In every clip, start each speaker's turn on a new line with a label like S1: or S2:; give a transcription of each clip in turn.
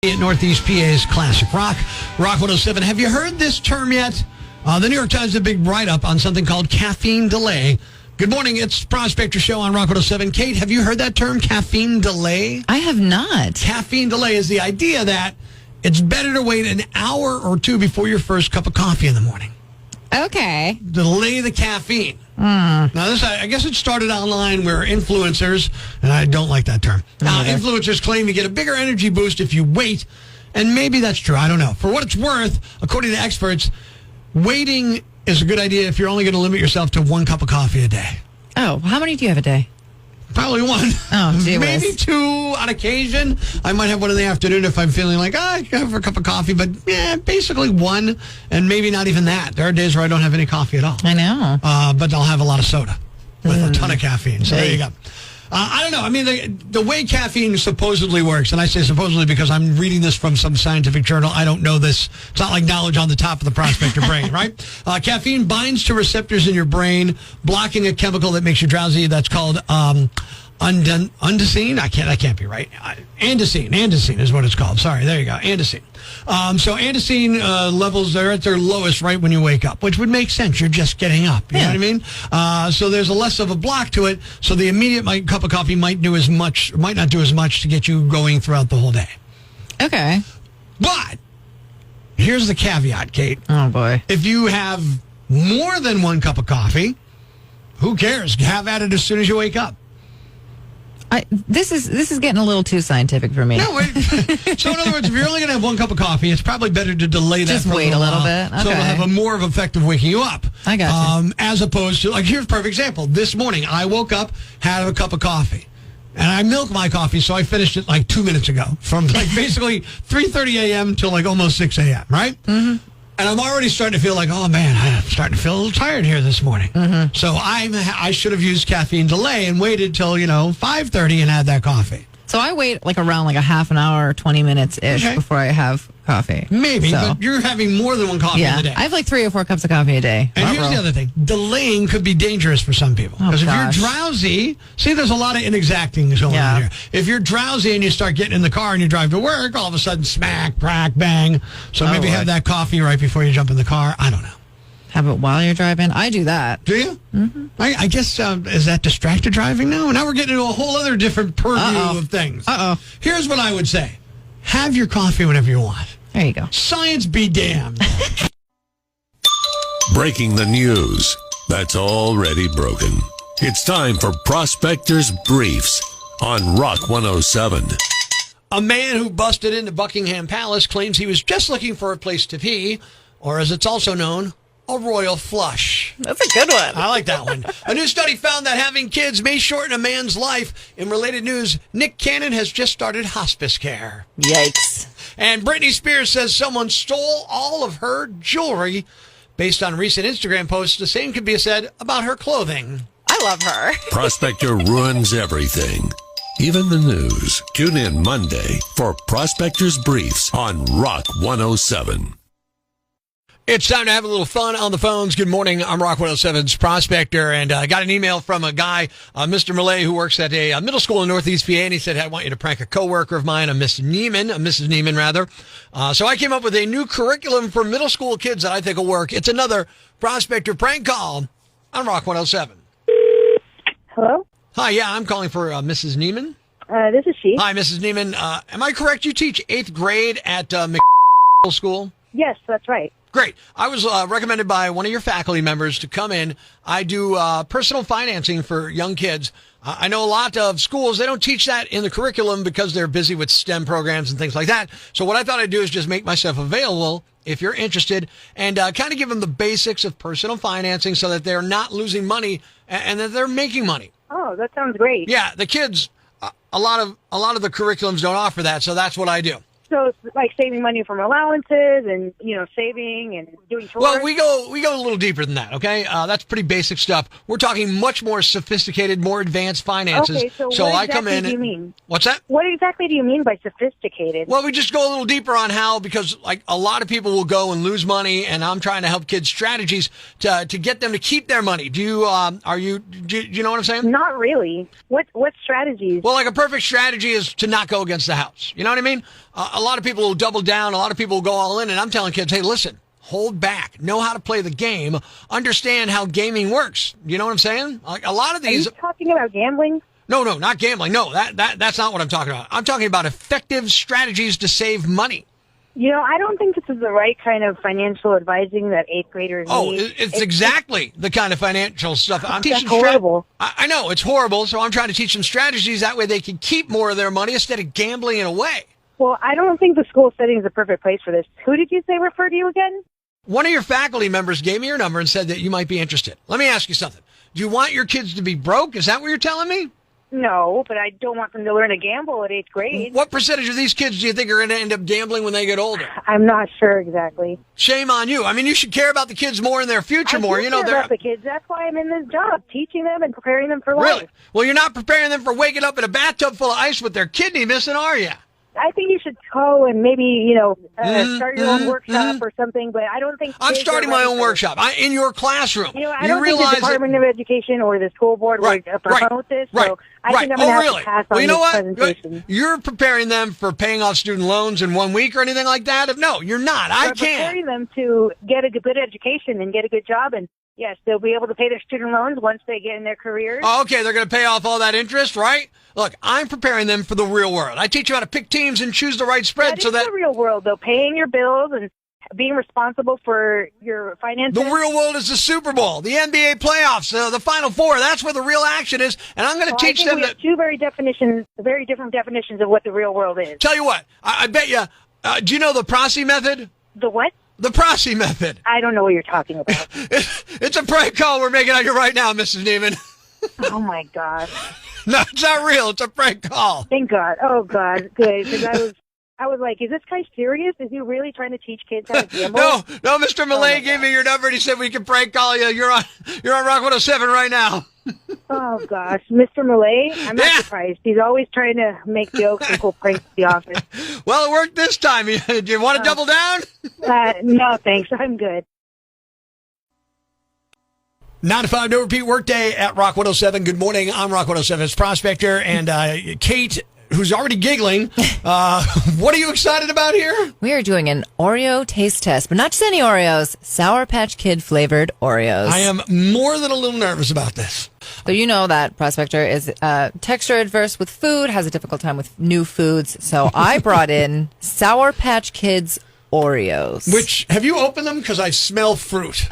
S1: At Northeast PA's Classic Rock 107. Have you heard this term yet? The New York Times did a big write-up on something called caffeine delay. Good morning, it's Prospector Show on Rock 107. Kate, have you heard that term, caffeine delay?
S2: I have not.
S1: Caffeine delay is the idea that it's better to wait an hour or two before your first cup of coffee in the morning.
S2: Okay.
S1: Delay the caffeine. Now, this, I guess it started online where influencers, and I don't like that term, influencers claim you get a bigger energy boost if you wait, and maybe that's true. I don't know. For what it's worth, according to experts, waiting is a good idea if you're only going to limit yourself to one cup of coffee a day.
S2: Oh, how many do you have a day?
S1: Probably one.
S2: Oh, gee whiz.
S1: Maybe two on occasion. I might have one in the afternoon if I'm feeling like, I can have a cup of coffee, but basically one, and maybe not even that. There are days where I don't have any coffee at all.
S2: I know.
S1: But I'll have a lot of soda with a ton of caffeine. So there you go. I don't know. I mean, the way caffeine supposedly works, and I say supposedly because I'm reading this from some scientific journal. I don't know this. It's not like knowledge on the top of the prospector brain, right? Caffeine binds to receptors in your brain, blocking a chemical that makes you drowsy. That's called andesine. That can't be right. Andesine is what it's called. Sorry, there you go. Andesine. So andesine levels are at their lowest right when you wake up, which would make sense. You're just getting up. You know what I mean? So there's a less of a block to it. So the immediate cup of coffee might not do as much to get you going throughout the whole day.
S2: Okay.
S1: But here's the caveat, Kate.
S2: Oh, boy.
S1: If you have more than one cup of coffee, who cares? Have at it as soon as you wake up.
S2: This is getting a little too scientific for me.
S1: No, wait. So in other words, if you're only going to have one cup of coffee, it's probably better to delay that.
S2: Just
S1: for
S2: wait a little bit.
S1: So it'll have a more of effect of waking you up.
S2: I got you.
S1: As opposed to, like, here's a perfect example. This morning, I woke up, had a cup of coffee. And I milk my coffee, so I finished it like 2 minutes ago. From like basically 3:30 a.m. till like almost 6 a.m., right? Mm-hmm. And I'm already starting to feel like, oh, man, I'm starting to feel a little tired here this morning. Mm-hmm. So I should have used caffeine delay and waited till, 5:30 and had that coffee.
S2: So I wait around a half an hour, 20 minutes-ish before I have coffee.
S1: Maybe, but you're having more than one coffee in the day.
S2: I have 3 or 4 cups of coffee a day.
S1: And here's the other thing. Delaying could be dangerous for some people. Because if you're drowsy, there's a lot of inexacting going on here. If you're drowsy and you start getting in the car and you drive to work, all of a sudden, smack, crack, bang. So maybe have that coffee right before you jump in the car. I don't know.
S2: Have it while you're driving? I do that.
S1: Do you? Mm-hmm. I guess, is that distracted driving now? Now we're getting into a whole other different purview of things. Here's what I would say. Have your coffee whenever you want.
S2: There you go.
S1: Science be damned.
S3: Breaking the news that's already broken. It's time for Prospector's Briefs on Rock 107.
S1: A man who busted into Buckingham Palace claims he was just looking for a place to pee, or as it's also known, a royal flush.
S2: That's a good one.
S1: I like that one. A new study found that having kids may shorten a man's life. In related news, Nick Cannon has just started hospice care.
S2: Yikes. And
S1: Britney Spears says someone stole all of her jewelry. Based on recent Instagram posts, the same could be said about her clothing.
S2: I love her.
S3: Prospector ruins everything, even the news. Tune in Monday for Prospector's Briefs on Rock 107.
S1: It's time to have a little fun on the phones. Good morning. I'm Rock 107's Prospector, and I got an email from a guy, Mr. Millay, who works at a middle school in Northeast PA, and he said, hey, I want you to prank a coworker of mine, Mrs. Neiman. So I came up with a new curriculum for middle school kids that I think will work. It's another Prospector prank call on Rock 107.
S4: Hello?
S1: Hi, yeah, I'm calling for Mrs. Neiman.
S4: This is she.
S1: Hi, Mrs. Neiman. Am I correct? You teach 8th grade at Middle School?
S4: Yes, that's right.
S1: Great. I was recommended by one of your faculty members to come in. I do personal financing for young kids. I know a lot of schools, they don't teach that in the curriculum because they're busy with STEM programs and things like that. So what I thought I'd do is just make myself available if you're interested and kind of give them the basics of personal financing so that they're not losing money and that they're making money.
S4: Oh, that sounds great.
S1: Yeah, the kids, a lot of the curriculums don't offer that, so that's what I do.
S4: So it's like saving money from allowances and, saving and doing chores?
S1: Well, we go a little deeper than that, okay? That's pretty basic stuff. We're talking much more sophisticated, more advanced finances.
S4: Okay, so what
S1: I come in.
S4: Do you mean?
S1: What's that?
S4: What exactly do you mean by sophisticated?
S1: Well, we just go a little deeper on how, because a lot of people will go and lose money, and I'm trying to help kids strategies to get them to keep their money. Do you know what I'm saying?
S4: Not really. What strategies?
S1: Well, like a perfect strategy is to not go against the house. You know what I mean? a lot of people will double down. A lot of people will go all in. And I'm telling kids, hey, listen, hold back. Know how to play the game. Understand how gaming works. You know what I'm saying? Like a lot of
S4: Are you
S1: these.
S4: talking about gambling?
S1: No, not gambling. No, that's not what I'm talking about. I'm talking about effective strategies to save money.
S4: You know, I don't think this is the right kind of financial advising that eighth graders
S1: Oh,
S4: need.
S1: it's exactly the kind of financial stuff. I'm teaching.
S4: That's horrible.
S1: I know it's horrible. So I'm trying to teach them strategies that way they can keep more of their money instead of gambling it away.
S4: Well, I don't think the school setting is the perfect place for this. Who did you say referred to you again?
S1: One of your faculty members gave me your number and said that you might be interested. Let me ask you something. Do you want your kids to be broke? Is that what you're telling me?
S4: No, but I don't want them to learn to gamble at eighth grade.
S1: What percentage of these kids do you think are going to end up gambling when they get older?
S4: I'm not sure exactly.
S1: Shame on you. I mean, you should care about the kids more and their future more.
S4: I do care about the kids. That's why I'm in this job, teaching them and preparing them for life.
S1: Really? Well, you're not preparing them for waking up in a bathtub full of ice with their kidney missing, are you?
S4: I think you should go and maybe, start your own workshop or something, but I don't think...
S1: I'm
S4: kids
S1: starting
S4: are
S1: my
S4: ready
S1: own
S4: for
S1: workshop in your classroom.
S4: I don't think the Department of Education or the school board would promote this, so I think I'm going to have to pass on this presentation.
S1: You're preparing them for paying off student loans in 1 week or anything like that? No, you're not. I can't.
S4: Preparing them to get a good education and get a good job, and yes, they'll be able to pay their student loans once they get in their careers.
S1: Oh, okay, they're going to pay off all that interest, right? Look, I'm preparing them for the real world. I teach you how to pick teams and choose the right spread.
S4: That is the real world, though. Paying your bills and being responsible for your finances.
S1: The real world is the Super Bowl, the NBA playoffs, the Final Four. That's where the real action is. And I'm going to teach them
S4: we have two very different definitions of what the real world is.
S1: Tell you what, I bet you, do you know the Prosy method?
S4: The what?
S1: The Prosy method.
S4: I don't know what you're talking about.
S1: It's a prank call we're making on you right now, Mrs. Neiman.
S4: Oh, my God.
S1: No, it's not real. It's a prank call.
S4: Thank God. Oh, God. Good. Because I was like, is this guy serious? Is he really trying to teach kids how to gamble?
S1: No, Mr. Millay gave me your number and he said we can prank call you. You're on Rock 107 right now.
S4: Oh, gosh. Mr. Millay? I'm not surprised. He's always trying to make jokes and pull pranks at the office.
S1: Well, it worked this time. Do you want to double down?
S4: No, thanks. I'm good.
S1: 9 to 5, no repeat workday at Rock 107. Good morning. I'm Rock 107's Prospector. And Kate, who's already giggling, what are you excited about here?
S2: We are doing an Oreo taste test, but not just any Oreos, Sour Patch Kid flavored Oreos.
S1: I am more than a little nervous about this.
S2: So you know that Prospector is texture adverse with food, has a difficult time with new foods. So I brought in Sour Patch Kids Oreos.
S1: Which, have you opened them? Because I smell fruit.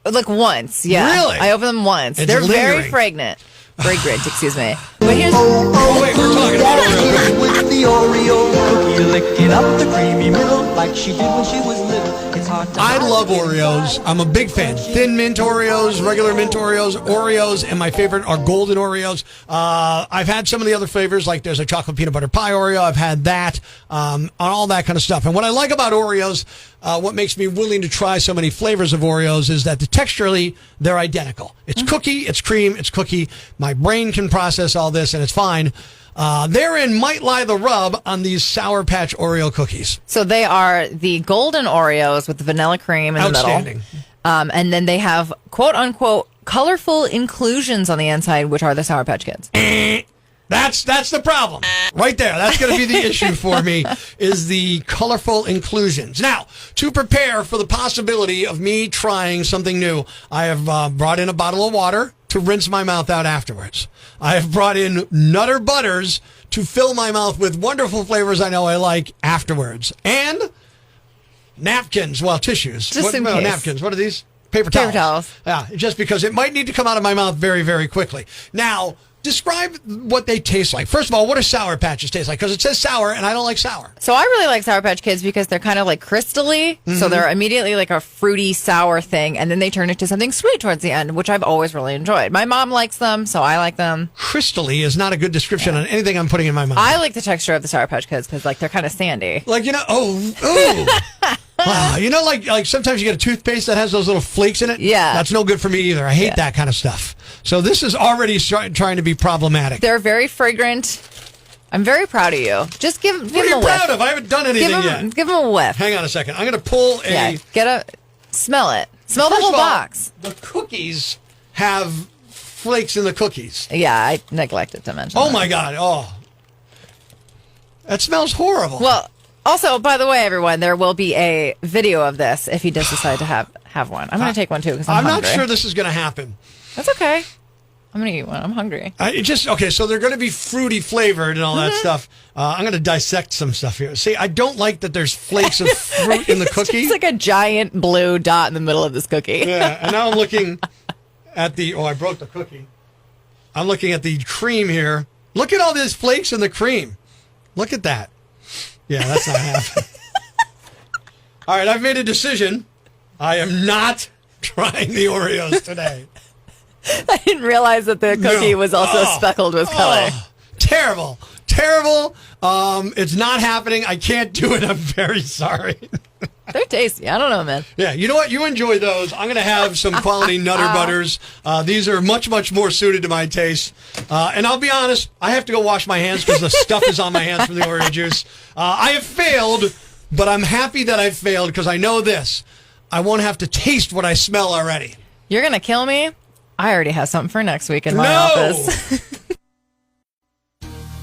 S2: Like once, yeah.
S1: Really?
S2: I opened them once.
S1: It's
S2: They're
S1: lingering.
S2: very fragrant. Fragrant, excuse me. But here's...
S1: Oh, wait, we're talking about Oreo.
S5: With the Oreo cookie, licking up the creamy middle like she did when she was little. It's hard to
S1: I love Oreos. I'm a big fan. Thin mint Oreos, regular mint Oreos, and my favorite are golden Oreos. I've had some of the other flavors, like there's a chocolate peanut butter pie Oreo. I've had that, all that kind of stuff. And what I like about Oreos, what makes me willing to try so many flavors of Oreos is that texturally, they're identical. It's cookie, it's cream, it's cookie. My brain can process all this, and it's fine. Therein might lie the rub on these Sour Patch Oreo cookies.
S2: So they are the golden Oreos with the vanilla cream in the middle.
S1: Outstanding.
S2: And then they have, quote unquote, colorful inclusions on the inside, which are the Sour Patch Kids.
S1: That's the problem. Right there. That's going to be the issue for me, is the colorful inclusions. Now, to prepare for the possibility of me trying something new, I have brought in a bottle of water to rinse my mouth out afterwards. I have brought in Nutter Butters to fill my mouth with wonderful flavors I know I like afterwards. And napkins, tissues.
S2: Just in case.
S1: Napkins. What are these? Paper towels. Yeah, just because it might need to come out of my mouth very, very quickly. Now, describe what they taste like. First of all, what do Sour Patches taste like? Because it says sour, and I don't like sour.
S2: So I really like Sour Patch Kids because they're kind of like crystally. Mm-hmm. So they're immediately like a fruity, sour thing, and then they turn into something sweet towards the end, which I've always really enjoyed. My mom likes them, so I like them.
S1: Crystally is not a good description on anything I'm putting in my mouth.
S2: I like the texture of the Sour Patch Kids because like they're kind of sandy.
S1: Like, wow, like sometimes you get a toothpaste that has those little flakes in it?
S2: Yeah.
S1: That's no good for me either. I hate that kind of stuff. So this is already trying to be problematic.
S2: They're very fragrant. I'm very proud of you. Just give them a whiff.
S1: What are you proud of? I haven't done anything yet.
S2: Give them a whiff.
S1: Hang on a second. I'm going to pull a...
S2: Yeah, smell it. Smell the whole box.
S1: The cookies have flakes in the cookies.
S2: Yeah, I neglected to mention
S1: Oh,
S2: that.
S1: my God. Oh. That smells horrible.
S2: Well, also, by the way, everyone, there will be a video of this if he does decide to have one. I'm going to take one, too, because I'm
S1: not sure this is going to happen.
S2: That's okay. I'm going to eat one. I'm hungry.
S1: So they're going to be fruity flavored and all that stuff. I'm going to dissect some stuff here. See, I don't like that there's flakes of fruit in the cookie.
S2: It's like a giant blue dot in the middle of this cookie.
S1: Yeah, and now I'm looking at I broke the cookie. I'm looking at the cream here. Look at all these flakes in the cream. Look at that. Yeah, that's not happening. All right, I've made a decision. I am not trying the Oreos today.
S2: I didn't realize that the cookie was also speckled with color.
S1: Terrible. It's not happening. I can't do it. I'm very sorry.
S2: They're tasty. I don't know, man.
S1: Yeah, you know what? You enjoy those. I'm going to have some quality Nutter Butters. These are much, much more suited to my taste. And I'll be honest, I have to go wash my hands because the stuff is on my hands from the Oreo juice. I have failed, but I'm happy that I've failed because I know this. I won't have to taste what I smell already.
S2: You're going to kill me? I already have something for next week in my office.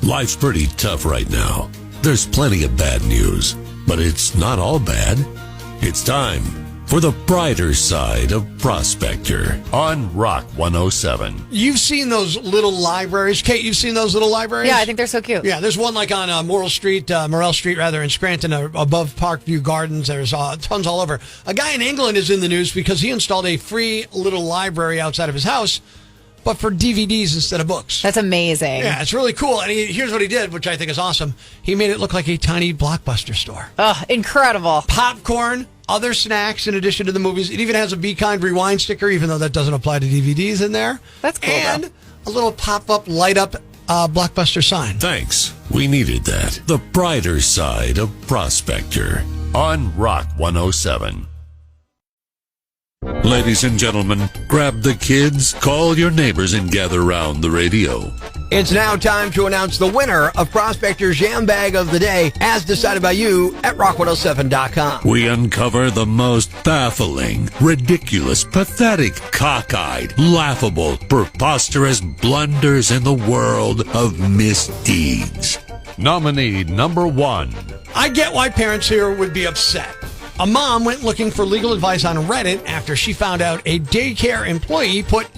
S3: Life's pretty tough right now. There's plenty of bad news, but it's not all bad. It's time for the brighter side of Prospector on Rock 107.
S1: You've seen those little libraries. Kate, you've seen those little libraries?
S2: Yeah, I think they're so cute.
S1: Yeah, there's one like on Morrell Street in Scranton, above Parkview Gardens. There's tons all over. A guy in England is in the news because he installed a free little library outside of his house, but for DVDs instead of books.
S2: That's amazing.
S1: Yeah, it's really cool. And here's what he did, which I think is awesome. He made it look like a tiny Blockbuster store.
S2: Oh, incredible.
S1: Popcorn, other snacks in addition to the movies. It even has a Be Kind Rewind sticker, even though that doesn't apply to DVDs in there.
S2: That's cool,
S1: and a little pop-up, light-up Blockbuster sign.
S3: Thanks. We needed that. The brighter side of Prospector on Rock 107. Ladies and gentlemen, grab the kids, call your neighbors, and gather round the radio.
S6: It's now time to announce the winner of Prospector's Jam Bag of the Day, as decided by you at rock107.com.
S3: We uncover the most baffling, ridiculous, pathetic, cockeyed, laughable, preposterous blunders in the world of misdeeds. Nominee number 1.
S1: I get why parents here would be upset. A mom went looking for legal advice on Reddit after she found out a daycare employee put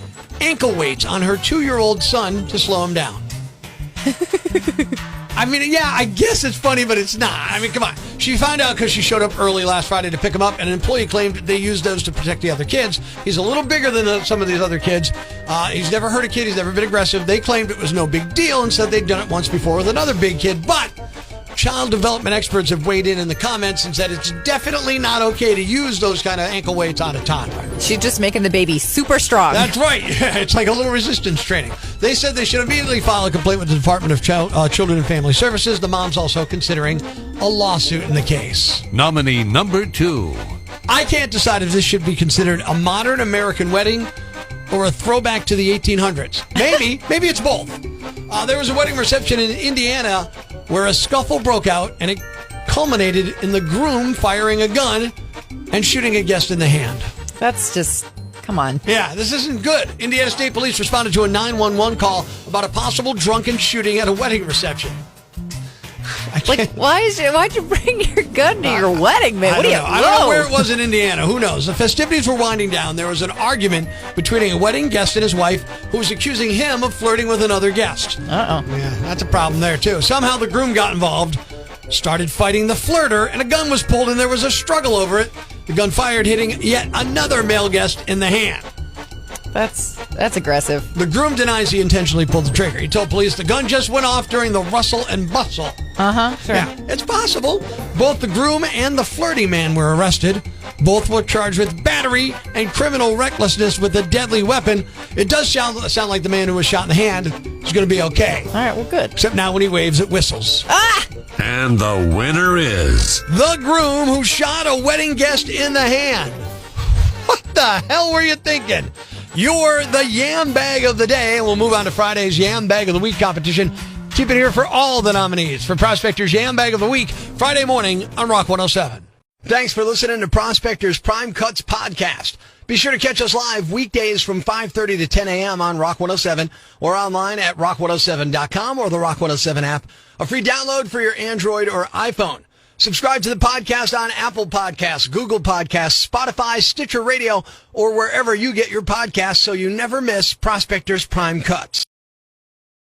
S1: ankle weights on her 2-year-old son to slow him down. I mean, yeah, I guess it's funny, but it's not. I mean, come on. She found out because she showed up early last Friday to pick him up, and an employee claimed they used those to protect the other kids. He's a little bigger than some of these other kids. He's never hurt a kid. He's never been aggressive. They claimed it was no big deal and said they'd done it once before with another big kid, but child development experts have weighed in the comments and said it's definitely not okay to use those kind of ankle weights on a toddler.
S2: She's just making the baby super strong.
S1: That's right. Yeah, it's like a little resistance training. They said they should immediately file a complaint with the Department of Children and Family Services. The mom's also considering a lawsuit in the case.
S3: Nominee number 2.
S1: I can't decide if this should be considered a modern American wedding or a throwback to the 1800s. Maybe it's both. There was a wedding reception in Indiana where a scuffle broke out, and it culminated in the groom firing a gun and shooting a guest in the hand.
S2: That's just, come on.
S1: Yeah, this isn't good. Indiana State Police responded to a 911 call about a possible drunken shooting at a wedding reception.
S2: Why'd you bring your gun to your wedding, man?
S1: I don't know where it was in Indiana. Who knows? The festivities were winding down. There was an argument between a wedding guest and his wife who was accusing him of flirting with another guest.
S2: Uh-oh.
S1: Yeah, that's a problem there, too. Somehow the groom got involved, started fighting the flirter, and a gun was pulled, and there was a struggle over it. The gun fired, hitting yet another male guest in the hand.
S2: That's aggressive.
S1: The groom denies he intentionally pulled the trigger. He told police the gun just went off during the rustle and bustle.
S2: Sure.
S1: Yeah, it's possible. Both the groom and the flirty man were arrested. Both were charged with battery and criminal recklessness with a deadly weapon. It does sound like the man who was shot in the hand is going to be okay.
S2: All right, well, good.
S1: Except now when he waves, it whistles.
S2: Ah!
S3: And the winner is
S1: the groom who shot a wedding guest in the hand. What the hell were you thinking? You're the Yam Bag of the Day. We'll move on to Friday's Yam Bag of the Week competition. Keep it here for all the nominees for Prospector's Yam Bag of the Week, Friday morning on Rock 107. Thanks for listening to Prospector's Prime Cuts podcast.
S6: Be sure to catch us live weekdays from 5:30 to 10 a.m. on Rock 107 or online at rock107.com or the Rock 107 app. A free download for your Android or iPhone. Subscribe to the podcast on Apple Podcasts, Google Podcasts, Spotify, Stitcher Radio, or wherever you get your podcasts so you never miss Prospectors Prime Cuts.